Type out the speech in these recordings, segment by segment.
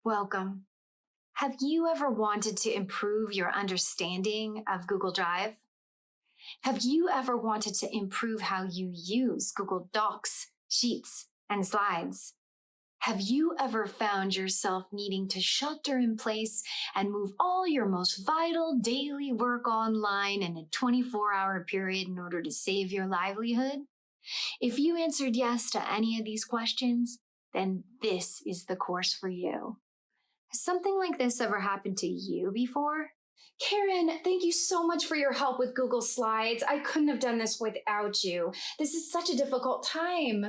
Welcome. Have you ever wanted to improve your understanding of Google Drive? Have you ever wanted to improve how you use Google Docs, Sheets, and Slides? Have you ever found yourself needing to shelter in place and move all your most vital daily work online in a 24-hour period in order to save your livelihood? If you answered yes to any of these questions, then this is the course for you. Has something like this ever happened to you before? Karen, thank you so much for your help with Google Slides. I couldn't have done this without you. This is such a difficult time.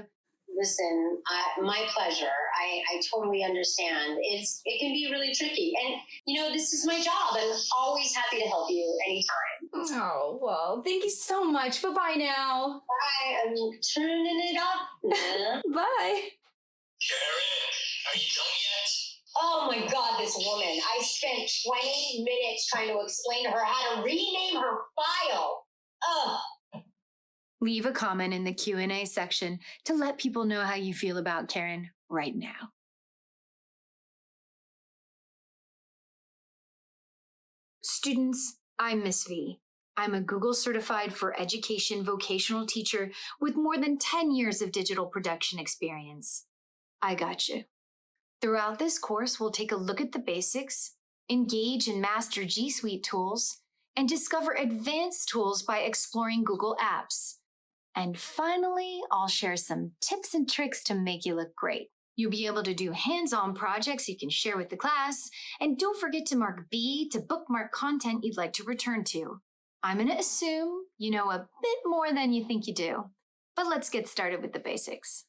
Listen, my pleasure. I totally understand. It can be really tricky. And, this is my job. I'm always happy to help you anytime. Oh, well, thank you so much. Bye-bye now. Bye. I'm turning it up. Bye. Heric, are you done yet? Oh my God, this woman. I spent 20 minutes trying to explain to her how to rename her file. Ugh. Leave a comment in the Q&A section to let people know how you feel about Karen right now. Students, I'm Miss V. I'm a Google Certified for Education vocational teacher with more than 10 years of digital production experience. I got you. Throughout this course, we'll take a look at the basics, engage and master G Suite tools, and discover advanced tools by exploring Google Apps. And finally, I'll share some tips and tricks to make you look great. You'll be able to do hands-on projects you can share with the class, and don't forget to mark B to bookmark content you'd like to return to. I'm going to assume you know a bit more than you think you do, but let's get started with the basics.